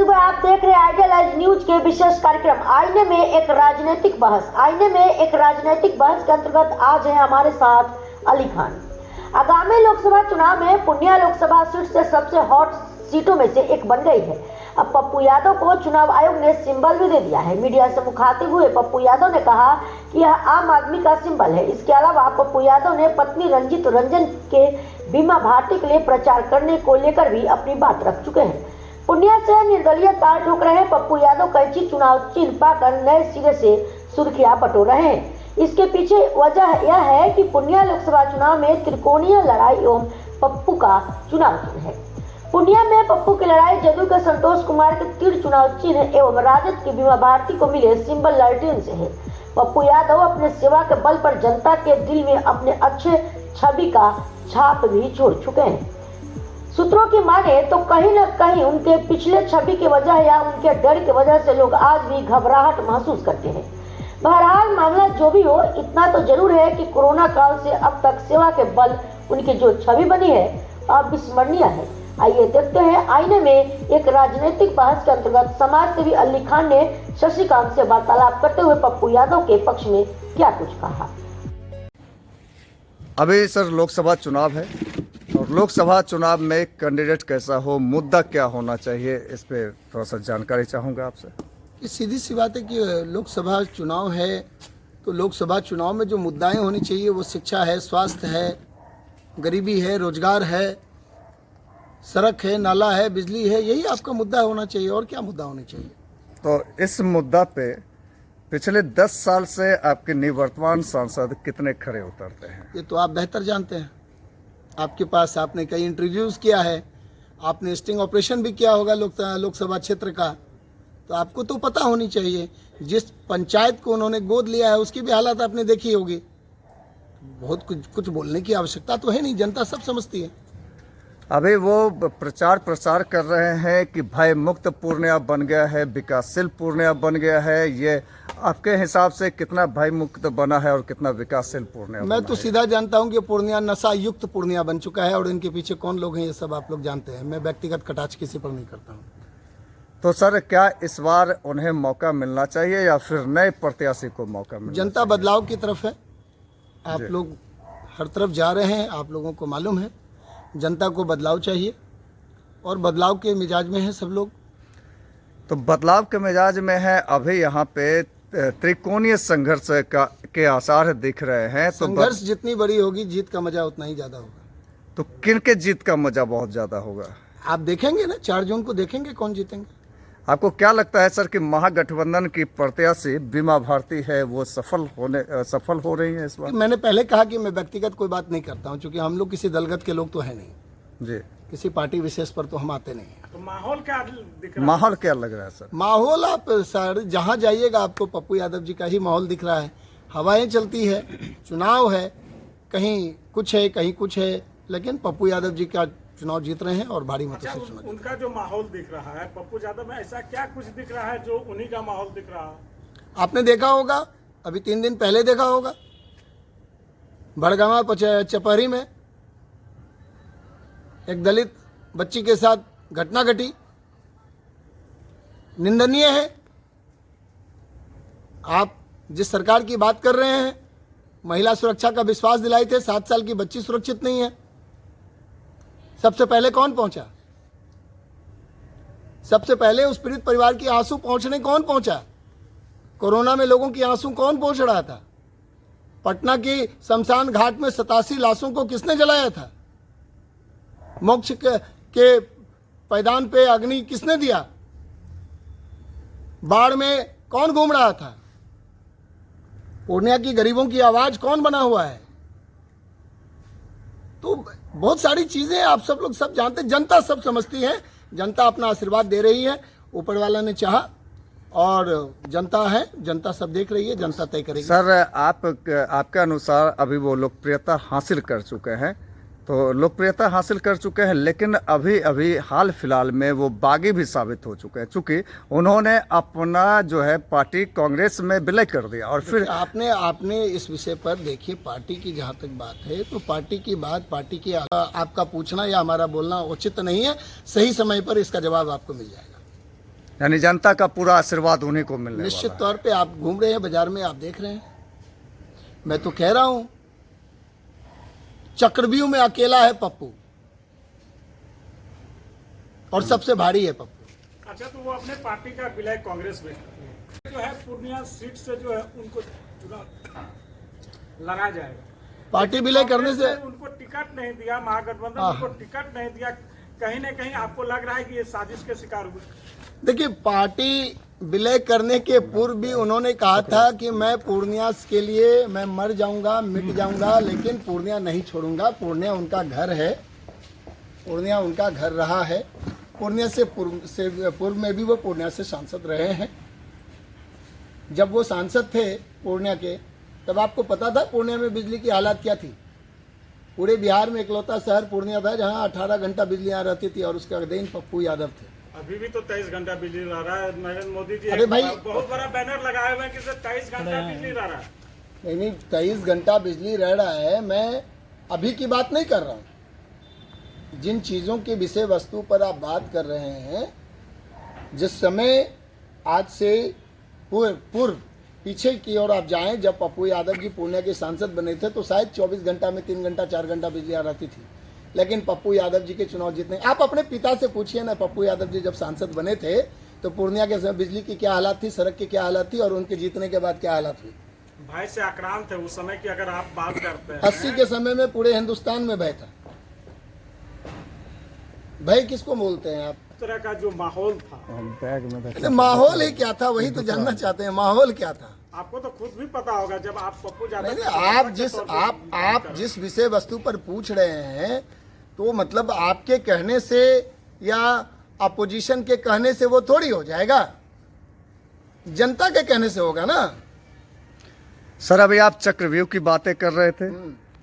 दुबे आप देख रहे हैं आइडियल आज न्यूज के विशेष कार्यक्रम आईने में एक राजनीतिक बहस। आईने में एक राजनीतिक बहस के अंतर्गत आज है हमारे साथ अली खान। आगामी लोकसभा चुनाव में पूर्णिया लोकसभा सीट से सबसे हॉट सीटों में से एक बन गई है। अब पप्पू यादव को चुनाव आयोग ने सिंबल भी दे दिया है। मीडिया से मुखातिब हुए पप्पू यादव ने कहा कि यह आम आदमी का सिंबल है। इसके अलावा पप्पू यादव ने पत्नी रंजित रंजन के बीमा भारती के लिए प्रचार करने को लेकर भी अपनी बात रख चुके हैं। पूर्णिया से निर्दलीय ताल ठोक रहे पप्पू यादव कैची चुनाव चिन्ह पाकर नए सिरे से सुर्खियां बटोर रहे हैं। इसके पीछे वजह यह है कि पूर्णिया लोकसभा चुनाव में त्रिकोणीय लड़ाई एवं पप्पू का चुनाव चिन्ह है। पूर्णिया में पप्पू की लड़ाई जदयू के संतोष कुमार के तीर चुनाव चिन्ह एवं राजद की बीमा भारती को मिले सिंबल लालटेन से है। पप्पू यादव अपने सेवा के बल पर जनता के दिल में अपने अच्छे छवि का छाप भी छोड़ चुके हैं। सूत्रों की माने तो कहीं न कहीं उनके पिछले छवि की वजह या उनके डर की वजह से लोग आज भी घबराहट महसूस करते हैं। बहरहाल मामला जो भी हो, इतना तो जरूर है कि कोरोना काल से अब तक सेवा के बल उनकी जो छवि बनी है अविस्मरणीय है। आइए देखते हैं आईने में एक राजनीतिक बहस के अंतर्गत समाज सेवी अली खान ने शशिकांत से वार्तालाप करते हुए पप्पू यादव के पक्ष में क्या कुछ कहा। अभी सर लोकसभा चुनाव है और लोकसभा चुनाव में कैंडिडेट कैसा हो, मुद्दा क्या होना चाहिए, इस पे थोड़ा सा जानकारी चाहूँगा आपसे। सीधी सी बात है कि लोकसभा चुनाव है तो लोकसभा चुनाव में जो मुद्दाएं होनी चाहिए वो शिक्षा है, स्वास्थ्य है, गरीबी है, रोजगार है, सड़क है, नाला है, बिजली है, यही आपका मुद्दा होना चाहिए। और क्या मुद्दा होना चाहिए? तो इस मुद्दा पे पिछले 10 साल से आपके निवर्तमान सांसद कितने खरे उतरते हैं? ये तो आप बेहतर जानते हैं। आपके पास आपने कई इंटरव्यूज़ किया है, आपने स्टिंग ऑपरेशन भी किया होगा लोकसभा क्षेत्र का, तो आपको तो पता होनी चाहिए। जिस पंचायत को उन्होंने गोद लिया है उसकी भी हालत आपने देखी होगी। बहुत कुछ बोलने की आवश्यकता तो है नहीं, जनता सब समझती है। अभी वो प्रचार प्रसार कर रहे हैं कि भय मुक्त पूर्णिया बन गया है, विकासशील पूर्णिया बन गया है। ये आपके हिसाब से कितना भय मुक्त बना है और कितना विकासशील पूर्णिया? मैं तो सीधा जानता हूं कि पूर्णिया नशा युक्त पूर्णिया बन चुका है और इनके पीछे कौन लोग हैं ये सब आप लोग जानते हैं। मैं व्यक्तिगत कटाक्ष किसी पर नहीं करता हूँ। तो सर क्या इस बार उन्हें मौका मिलना चाहिए या फिर नए प्रत्याशी को मौका मिलना चाहिए? जनता बदलाव की तरफ है। आप लोग हर तरफ जा रहे हैं, आप लोगों को मालूम है। जनता को बदलाव चाहिए और बदलाव के मिजाज में है सब लोग। तो बदलाव के मिजाज में है। अभी यहाँ पे त्रिकोणीय संघर्ष के आसार दिख रहे हैं। तो संघर्ष जितनी बड़ी होगी जीत का मजा उतना ही ज्यादा होगा। तो किन के जीत का मजा बहुत ज्यादा होगा? आप देखेंगे ना, 4 जून को देखेंगे कौन जीतेंगे। आपको क्या लगता है सर कि महागठबंधन की प्रत्याशी बीमा भारती है वो सफल हो रही है इस बार? मैंने पहले कहा कि मैं व्यक्तिगत कोई बात नहीं करता हूं, क्योंकि हम लोग किसी दलगत के लोग तो है नहीं जी, किसी पार्टी विशेष पर तो हम आते नहीं हैं। तो माहौल क्या दिख रहा है? माहौल क्या लग रहा है सर? माहौल आप सर जहां जाइएगा आपको पप्पू यादव जी का ही माहौल दिख रहा है। हवाएं चलती है, चुनाव है, कहीं कुछ है कहीं कुछ है, लेकिन पप्पू यादव जी का चुनाव जीत रहे हैं और भारी मतों से चुनाव। उनका जो माहौल दिख रहा है पप्पू यादव में, ऐसा क्या कुछ दिख रहा है जो उन्हीं का माहौल दिख रहा है? आपने देखा होगा, अभी 3 दिन पहले देखा होगा, भड़गामा चपहरी में एक दलित बच्ची के साथ घटना घटी। निंदनीय है। आप जिस सरकार की बात कर रहे हैं, महिला सुरक्षा का विश्वास दिलाए थे, 7 साल की बच्ची सुरक्षित नहीं है। सबसे पहले कौन पहुंचा? सबसे पहले उस पीड़ित परिवार की आंसू पहुंचने कौन पहुंचा? कोरोना में लोगों की आंसू कौन पहुंच रहा था? पटना की शमशान घाट में 87 लाशों को किसने जलाया था? मोक्ष के पैदान पे अग्नि किसने दिया? बाढ़ में कौन घूम रहा था? पूर्णिया की गरीबों की आवाज कौन बना हुआ है? तो बहुत सारी चीजें आप सब लोग सब जानते हैं, जनता सब समझती है। जनता अपना आशीर्वाद दे रही है, ऊपर वाला ने चाहा और जनता है, जनता सब देख रही है, जनता तय करेगी। सर आपके अनुसार अभी वो लोकप्रियता हासिल कर चुके हैं, तो लोकप्रियता हासिल कर चुके हैं, लेकिन अभी हाल फिलहाल में वो बागी भी साबित हो चुके हैं, चूंकि उन्होंने अपना जो है पार्टी कांग्रेस में विलय कर दिया। और फिर आपने इस विषय पर देखिए, पार्टी की जहां तक बात है तो पार्टी की बात, पार्टी की आपका पूछना या हमारा बोलना उचित नहीं है। सही समय पर इसका जवाब आपको मिल जाएगा। यानी जनता का पूरा आशीर्वाद उन्हीं को मिलने निश्चित वाला तौर पे आप घूम रहे हैं बाजार में, आप देख रहे हैं, मैं तो कह रहा हूं चक्रव्यूह में अकेला है पप्पू और सबसे भारी है पप्पू। अच्छा, तो वो अपने पार्टी का विलय कांग्रेस में जो है पूर्णिया सीट से जो है उनको चुनाव लड़ा जाएगा। पार्टी विलय करने से उनको टिकट नहीं दिया, महागठबंधन उनको टिकट नहीं दिया, कहीं ना कहीं आपको लग रहा है कि ये साजिश के शिकार हुए। देखिए, पार्टी विलय करने के पूर्व भी उन्होंने कहा था कि मैं पूर्णिया के लिए मैं मर जाऊंगा, मिट जाऊंगा, लेकिन पूर्णिया नहीं छोड़ूंगा। पूर्णिया उनका घर है, पूर्णिया उनका घर रहा है। पूर्णिया से पूर्व में भी वो पूर्णिया से सांसद रहे हैं। जब वो सांसद थे पूर्णिया के, तब आपको पता था पूर्णिया में बिजली की हालत क्या थी। पूरे बिहार में इकलौता शहर पूर्णिया था जहां 18 घंटा बिजली यहाँ रहती थी और उसके अधीन पप्पू यादव थे। अभी भी तो 23 घंटा बिजली रह रहा है। नरेंद्र मोदी जी अरे भाई, बहुत बड़ा बैनर लगाए हुए हैं कि 23 घंटा बिजली रह रहा है। नहीं, 23 घंटा बिजली रह रहा है। मैं अभी की बात नहीं कर रहा हूँ। जिन चीज़ों के विषय वस्तु पर आप बात कर रहे हैं, जिस समय आज से पूर्व पीछे की ओर आप जाएं, जब पप्पू यादव जी पूर्णिया के सांसद बने थे तो शायद 24 घंटा में 3 घंटा 4 घंटा बिजली आ रहती थी। लेकिन पप्पू यादव जी के चुनाव जीतने, आप अपने पिता से पूछिए ना, पप्पू यादव जी जब सांसद बने थे तो पूर्णिया के समय बिजली की क्या हालत थी, सड़क की क्या हालत थी और उनके जीतने के बाद क्या हालत हुई। भाई से आक्रांत थे उस समय की अगर आप बात करते हैं। 80 के समय में पूरे हिंदुस्तान में भय था। भय किसको बोलते हैं आप? तरह का जो माहौल था, तो माहौल ही क्या था, वही तो जानना चाहते हैं, माहौल क्या था। आपको तो खुद भी पता होगा जब आप पप्पू नहीं, यादव आप जिस विषय वस्तु पर पूछ रहे हैं, तो मतलब आपके कहने से या अपोजिशन के कहने से वो थोड़ी हो जाएगा, जनता के कहने से होगा ना। सर, अभी आप चक्रव्यूह की बातें कर रहे थे,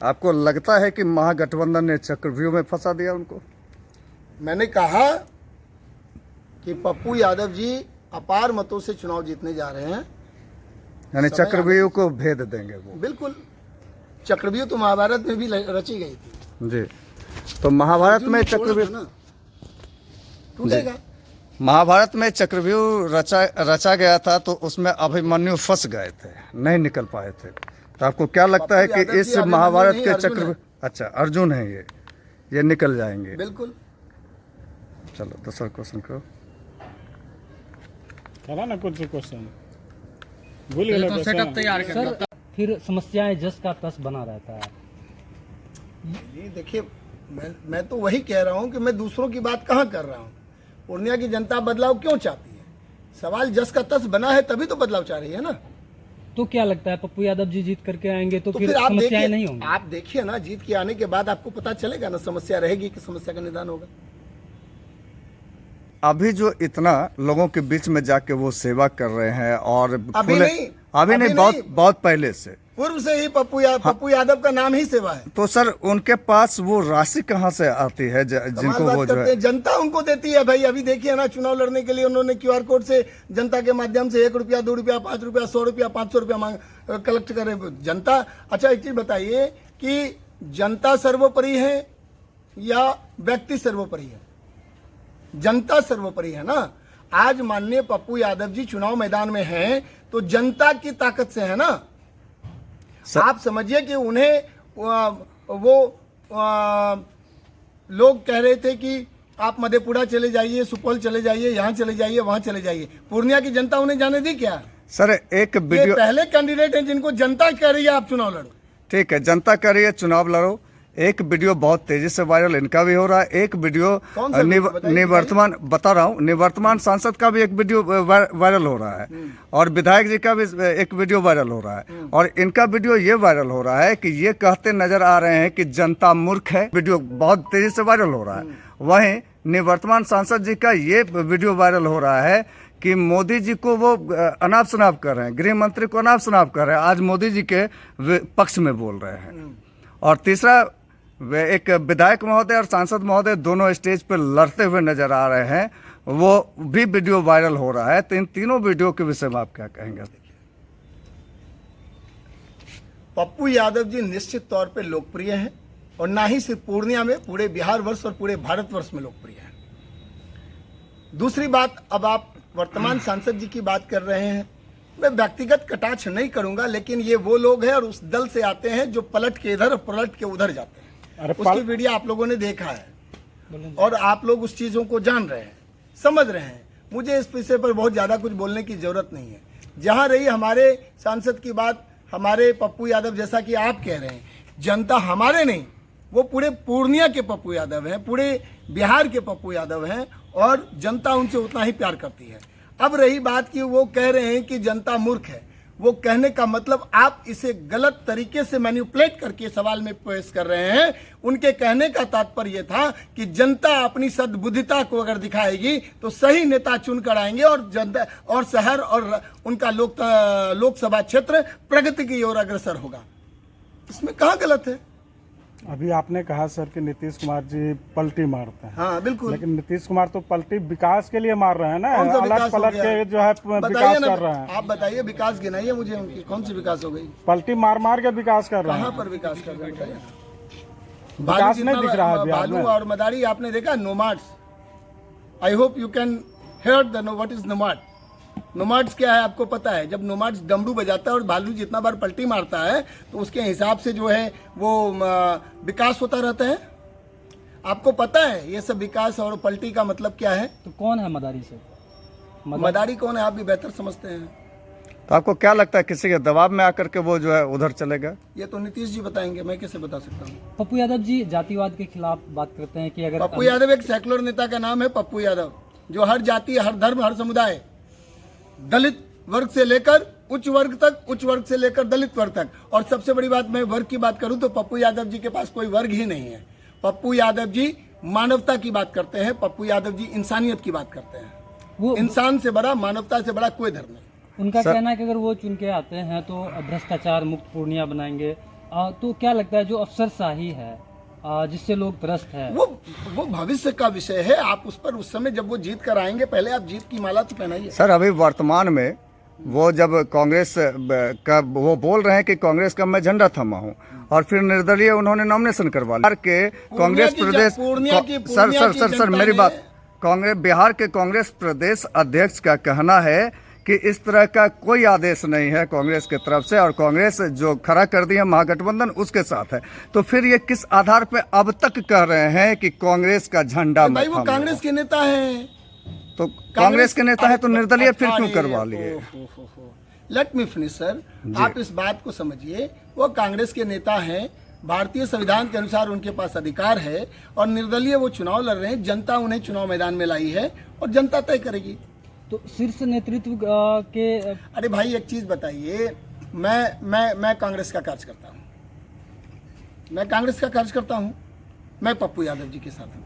आपको लगता है कि महागठबंधन ने चक्रव्यूह में फंसा दिया उनको? मैंने कहा कि पप्पू यादव जी अपार मतों से चुनाव जीतने जा रहे हैं। यानी चक्रव्यूह को भेद देंगे वो? बिल्कुल। चक्रव्यूह तो महाभारत में भी रची गई थी जी। तो महाभारत में चक्रव्यूह टूटेगा। महाभारत में चक्रव्यूह रचा गया था तो उसमें अभिमन्यु फंस गए थे, नहीं निकल पाए थे। तो आपको क्या लगता है कि इस महाभारत के चक्रव्यूह, अच्छा अर्जुन है ये निकल जाएंगे? बिल्कुल। चलो दूसरा क्वेश्चन करो। करा ना कुछ क्वेश्चन, भूल गए सेटअप तैयार कर सर, फिर समस्याएं जस का तस बना रहता है। ये देखिए, मैं तो वही कह रहा हूँ कि मैं दूसरों की बात कहाँ कर रहा हूँ। पूर्णिया की जनता बदलाव क्यों चाहती है? सवाल जस का तस बना है तभी तो बदलाव चाह रही है ना। तो क्या लगता है पप्पू यादव जी जीत करके आएंगे तो फिर आप समस्याएं नहीं देखिए, होंगी? आप देखिए ना, जीत के आने के बाद आपको पता चलेगा ना, समस्या रहेगी कि समस्या का निदान होगा। अभी जो इतना लोगों के बीच में जाके वो सेवा कर रहे हैं और अभी नहीं, बहुत पहले से, पूर्व से ही पप्पू यादव का नाम ही सेवा है। तो सर उनके पास वो राशि कहाँ से आती है जिनको वो जो है? जनता उनको देती है भाई। अभी देखिए ना, चुनाव लड़ने के लिए उन्होंने QR कोड से जनता के माध्यम से 1 रुपया, 2 रुपया, 5 रुपया, 100 रुपया, 500 रुपया कलेक्ट करे जनता। अच्छा, एक चीज बताइए कि जनता सर्वोपरि है या व्यक्ति सर्वोपरि है? जनता सर्वोपरि है ना। आज माननीय पप्पू यादव जी चुनाव मैदान में हैं तो जनता की ताकत से है ना। आप समझिए कि उन्हें लोग कह रहे थे कि आप मधेपुरा चले जाइए, सुपौल चले जाइए, यहाँ चले जाइए, वहाँ चले जाइए। पूर्णिया की जनता उन्हें जाने दी क्या? सर एक वीडियो, पहले कैंडिडेट हैं जिनको जनता कह रही है आप चुनाव लड़ो। ठीक है, जनता कह रही है चुनाव लड़ो। एक वीडियो बहुत तेजी से वायरल इनका भी हो रहा है। एक वीडियो निवर्तमान बता रहा हूँ, निवर्तमान सांसद का भी एक वीडियो वायरल हो रहा है और विधायक जी का भी एक वीडियो वायरल हो रहा है। और इनका वीडियो ये वायरल हो रहा है कि ये कहते नजर आ रहे हैं कि जनता मूर्ख है। वीडियो बहुत तेजी से वायरल हो रहा है। वहीं निवर्तमान सांसद जी का ये वीडियो वायरल हो रहा है कि मोदी जी को वो अनाप शनाप कर रहे हैं, गृह मंत्री को अनाप शनाप कर रहे हैं, आज मोदी जी के पक्ष में बोल रहे हैं। और तीसरा, वे एक विधायक महोदय और सांसद महोदय दोनों स्टेज पर लड़ते हुए नजर आ रहे हैं, वो भी वीडियो वायरल हो रहा है। तो इन तीनों वीडियो के विषय में आप क्या कहेंगे? पप्पू यादव जी निश्चित तौर पे लोकप्रिय हैं और ना ही सिर्फ पूर्णिया में, पूरे बिहार वर्ष और पूरे भारतवर्ष में लोकप्रिय हैं। दूसरी बात, अब आप वर्तमान सांसद जी की बात कर रहे हैं, मैं व्यक्तिगत कटाक्ष नहीं करूंगा, लेकिन ये वो लोग हैं और उस दल से आते हैं जो पलट के इधर और पलट के उधर जाते हैं। उसकी वीडियो आप लोगों ने देखा है और आप लोग उस चीज़ों को जान रहे हैं, समझ रहे हैं। मुझे इस विषय पर बहुत ज़्यादा कुछ बोलने की ज़रूरत नहीं है। जहाँ रही हमारे सांसद की बात, हमारे पप्पू यादव, जैसा कि आप कह रहे हैं, जनता हमारे नहीं, वो पूरे पूर्णिया के पप्पू यादव हैं, पूरे बिहार के पप्पू यादव हैं और जनता उनसे उतना ही प्यार करती है। अब रही बात कि वो कह रहे हैं कि जनता मूर्ख है, वो कहने का मतलब आप इसे गलत तरीके से मैनिपुलेट करके सवाल में पेश कर रहे हैं। उनके कहने का तात्पर्य था कि जनता अपनी सद्बुद्धिता को अगर दिखाएगी तो सही नेता चुनकर आएंगे और जनता और शहर और उनका लोकसभा क्षेत्र प्रगति की ओर अग्रसर होगा। इसमें कहाँ गलत है? अभी आपने कहा सर कि नीतीश कुमार जी पलटी मारते हैं। हाँ बिल्कुल, लेकिन नीतीश कुमार तो पलटी विकास के लिए मार रहे हैं ना, कौन सा अलग विकास हो पलट गया? के जो है बताइए विकास ना, कर रहे हैं। आप बताइए, विकास गिनाइए मुझे उनकी कौन सी विकास हो गई? पलटी मार मार के विकास कर रहे कहाँ हैं। पर विकास कर रहे हैं? विकास नहीं दिख रहा है बिहार भालू में। और मदारी आपने देखा? Nomads, I hope you can hear the know what is nomad. Nomads क्या है आपको पता है? जब नोमाड्स डमरू बजाता है और भालू जितना बार पलटी मारता है तो उसके हिसाब से जो है वो विकास होता रहता है। आपको पता है ये सब विकास और पलटी का मतलब क्या है? तो कौन है मदारी से? मदारी कौन है आप भी बेहतर समझते हैं। तो आपको क्या लगता है किसी के दबाव में आकर के वो जो है उधर चलेगा? ये तो नीतीश जी बताएंगे, मैं कैसे बता सकता हूँ। पप्पू यादव जी जातिवाद के खिलाफ बात करते हैं कि अगर पप्पू यादव एक सेकुलर नेता का नाम है, पप्पू यादव, जो हर जाति, हर धर्म, हर समुदाय, दलित वर्ग से लेकर उच्च वर्ग तक, उच्च वर्ग से लेकर दलित वर्ग तक, और सबसे बड़ी बात, मैं वर्ग की बात करूं तो पप्पू यादव जी के पास कोई वर्ग ही नहीं है। पप्पू यादव जी मानवता की बात करते हैं, पप्पू यादव जी इंसानियत की बात करते हैं। वो इंसान से बड़ा, मानवता से बड़ा कोई धर्म नहीं। उनका कहना है कि अगर वो चुन के आते हैं तो भ्रष्टाचार मुक्त पूर्णिया बनाएंगे। तो क्या लगता है जो अफसरशाही है जिससे लोग त्रस्त है, वो भविष्य का विषय है। आप उस पर उस समय जब वो जीत कर आएंगे, पहले आप जीत की माला तो पहनाइए। सर अभी वर्तमान में वो जब कांग्रेस का वो बोल रहे हैं कि कांग्रेस का मैं झंडा थमा हूं और फिर निर्दलीय उन्होंने नॉमिनेशन करवा लिया के कांग्रेस प्रदेश। सर मेरी बात, कांग्रेस बिहार के कांग्रेस प्रदेश अध्यक्ष का कहना है कि इस तरह का कोई आदेश नहीं है कांग्रेस की तरफ से और कांग्रेस जो खड़ा कर दी है महागठबंधन उसके साथ है। तो फिर ये किस आधार पे अब तक कह रहे हैं कि कांग्रेस का झंडा भाई वो कांग्रेस के नेता हैं, तो कांग्रेस के नेता है तो निर्दलीय फिर क्यों करवा लिए? लेट मी फिनिश सर, आप इस बात को समझिए। वो कांग्रेस के नेता हैं, भारतीय संविधान के अनुसार उनके पास अधिकार है और निर्दलीय वो चुनाव लड़ रहे हैं। जनता उन्हें चुनाव मैदान में लाई है और जनता तय करेगी। तो शीर्ष नेतृत्व के अरे भाई एक चीज बताइए, मैं कांग्रेस का कार्य करता हूँ, मैं कांग्रेस का कार्य करता हूँ, मैं पप्पू यादव जी के साथ हूँ।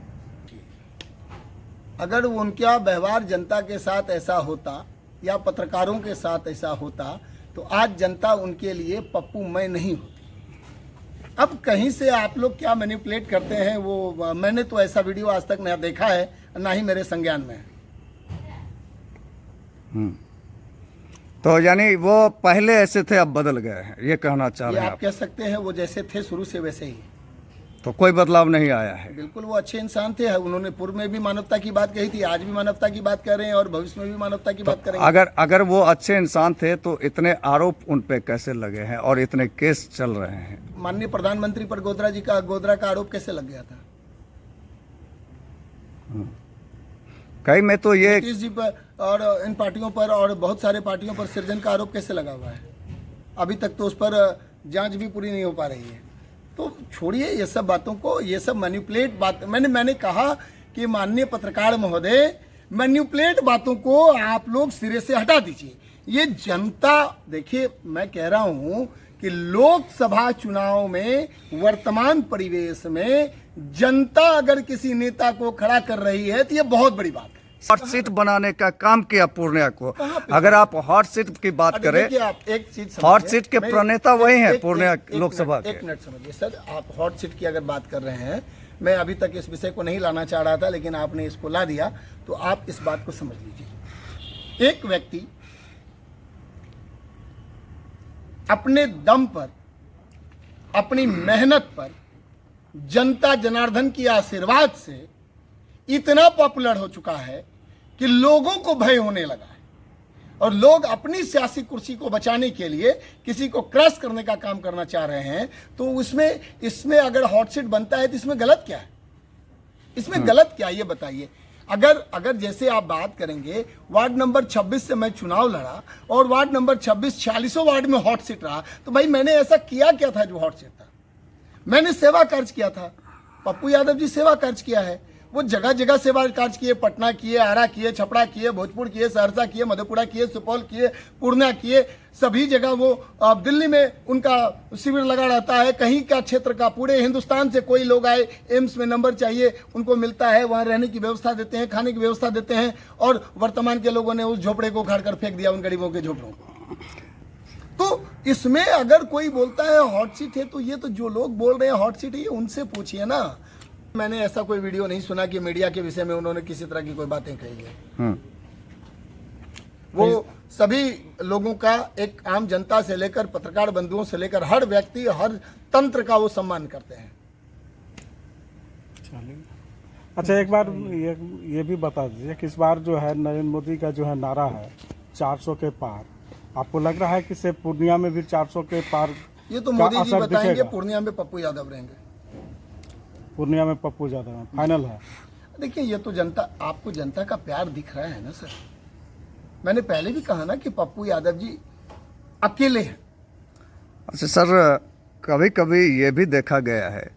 अगर उनका व्यवहार जनता के साथ ऐसा होता या पत्रकारों के साथ ऐसा होता तो आज जनता उनके लिए पप्पू मैं नहीं होती। अब कहीं से आप लोग क्या मैनिपुलेट करते हैं, वो मैंने तो ऐसा वीडियो आज तक ना देखा है, ना ही मेरे संज्ञान में है। तो यानी वो पहले ऐसे थे अब बदल गए हैं, ये कहना चाह ये रहे हैं आप आप? कह सकते हैं, वो जैसे थे शुरू से वैसे ही। तो कोई बदलाव नहीं आया है? बिल्कुल वो अच्छे इंसान थे। उन्होंने पूर्व में भी मानवता की बात कही थी, आज भी मानवता की बात कर रहे हैं और भविष्य में भी मानवता की बात करेंगे। अगर वो अच्छे इंसान थे तो इतने आरोप उन पे कैसे लगे हैं और इतने केस चल रहे हैं? माननीय प्रधानमंत्री पर गोदरा का आरोप कैसे लग गया था? कई में तो ये नीतीश जी पर और इन पार्टियों पर और बहुत सारे पार्टियों पर सृजन का आरोप कैसे लगा हुआ है? अभी तक तो उस पर जांच भी पूरी नहीं हो पा रही है। तो छोड़िए ये सब बातों को, ये सब मैनिपुलेट बात। मैंने कहा कि माननीय पत्रकार महोदय, मैनिपुलेट बातों को आप लोग सिरे से हटा दीजिए। ये जनता, देखिए मैं कह रहा हूं कि लोकसभा चुनाव में वर्तमान परिवेश में जनता अगर किसी नेता को खड़ा कर रही है तो ये बहुत बड़ी बात है। हॉट सीट बनाने का काम किया पूर्णिया को। अगर आप हॉट सीट की बात करें, आप एक चीज समझिए, हॉट सीट के प्रणेता वही हैं पूर्णिया लोकसभा के। एक मिनट समझिए सर, आप हॉट सीट की अगर बात कर रहे हैं, मैं अभी तक इस विषय को नहीं लाना चाह रहा था लेकिन आपने इसको ला दिया, तो आप इस बात को समझ लीजिए। एक व्यक्ति अपने दम पर, अपनी मेहनत पर, जनता जनार्दन की आशीर्वाद से इतना पॉपुलर हो चुका है कि लोगों को भय होने लगा है और लोग अपनी सियासी कुर्सी को बचाने के लिए किसी को क्रैश करने का काम करना चाह रहे हैं। तो इसमें अगर हॉट सीट बनता है तो इसमें गलत क्या है? इसमें गलत क्या है ये बताइए। अगर जैसे आप बात करेंगे, वार्ड नंबर 26 से मैं चुनाव लड़ा और वार्ड नंबर 26 46 वार्ड में हॉट सीट रहा, तो भाई मैंने ऐसा किया क्या था जो हॉट सीट था? मैंने सेवा कार्य किया था। पप्पू यादव जी सेवा कार्य किया है, वो जगह जगह सेवा कार्य किए, पटना किए, आरा किए, छपरा किए, भोजपुर किए, सहरसा किए, मधेपुरा किए, सुपौल किए, पूर्णिया किए, सभी जगह वो दिल्ली में उनका शिविर लगा रहता है। कहीं का क्षेत्र का, पूरे हिंदुस्तान से कोई लोग आए, एम्स में नंबर चाहिए, उनको मिलता है, वहाँ रहने की व्यवस्था देते हैं, खाने की व्यवस्था देते हैं। और वर्तमान के लोगों ने उस झोपड़े को उखाड़ कर फेंक दिया, उन गरीबों के झोपड़ों को। तो इसमें अगर कोई बोलता है हॉट सीट है, तो ये तो जो लोग बोल रहे हैं हॉट सीट है, ये उनसे पूछिए ना। मैंने ऐसा कोई वीडियो नहीं सुना कि मीडिया के विषय में उन्होंने किसी तरह की कोई बातें कही है। वो सभी लोगों का, एक आम जनता से लेकर पत्रकार बंधुओं से लेकर हर व्यक्ति, हर तंत्र का वो सम्मान करते हैं। अच्छा, एक बार ये भी बता दीजिए कि इस बार जो है नरेंद्र मोदी का जो है नारा है 400 के पार, आपको लग रहा है कि सिर्फ पूर्णिया में भी 400 के पार? ये तो मोदी जी बताएंगे। पूर्णिया में पप्पू यादव रहेंगे। पूर्णिया में पप्पू यादव फाइनल है? देखिए, ये तो जनता, आपको जनता का प्यार दिख रहा है ना सर। मैंने पहले भी कहा ना कि पप्पू यादव जी अकेले हैं। अच्छा सर, कभी कभी ये भी देखा गया है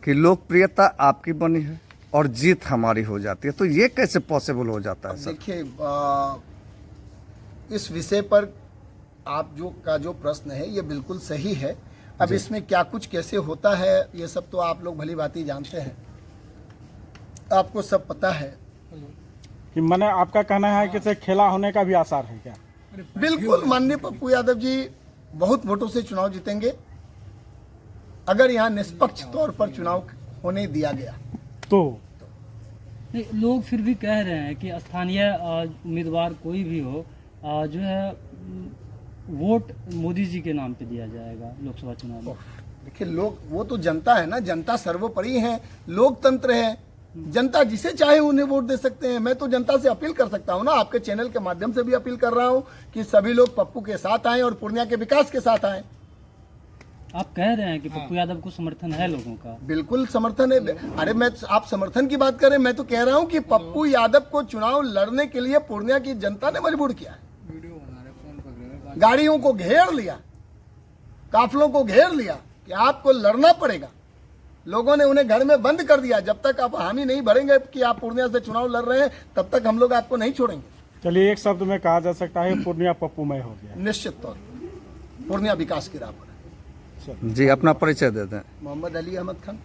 कि लोकप्रियता आपकी बनी है और जीत हमारी हो जाती है, तो ये कैसे पॉसिबल हो जाता है सर? देखिए, इस विषय पर आप जो प्रश्न है ये बिल्कुल सही है। अब इसमें क्या कुछ कैसे होता है ये सब तो आप लोग भली भांति जानते हैं, आपको सब पता है कि मैंने आपका कहना है कि खेला होने का भी आसार है क्या? बिल्कुल, माननीय पप्पू यादव जी बहुत वोटों से चुनाव जीतेंगे अगर यहाँ निष्पक्ष तौर पर चुनाव होने दिया गया तो। नहीं, लोग फिर भी कह रहे हैं कि स्थानीय उम्मीदवार कोई भी हो, जो है वोट मोदी जी के नाम पे दिया जाएगा लोकसभा चुनाव में। देखिए, लोग, वो तो जनता है ना, जनता सर्वोपरि है, लोकतंत्र है। जनता जिसे चाहे उन्हें वोट दे सकते हैं। मैं तो जनता से अपील कर सकता हूं ना, आपके चैनल के माध्यम से भी अपील कर रहा हूं कि सभी लोग पप्पू के साथ आएं और पूर्णिया के विकास के साथ आएं। आप कह रहे हैं कि पप्पू यादव को समर्थन है लोगों का? बिल्कुल समर्थन है। अरे आप समर्थन की बात करें, मैं तो कह रहा हूं कि पप्पू यादव को चुनाव लड़ने के लिए पूर्णिया की जनता ने मजबूर किया है। गाड़ियों को घेर लिया, काफिलों को घेर लिया कि आपको लड़ना पड़ेगा। लोगों ने उन्हें घर में बंद कर दिया। जब तक आप हामी नहीं भरेंगे कि आप पूर्णिया से चुनाव लड़ रहे हैं, तब तक हम लोग आपको नहीं छोड़ेंगे। चलिए, एक शब्द में कहा जा सकता है पूर्णिया पप्पूमय हो गया। निश्चित तौर पर पूर्णिया विकास की राह पर है। जी, अपना परिचय दे दें। मोहम्मद अली अहमद खान।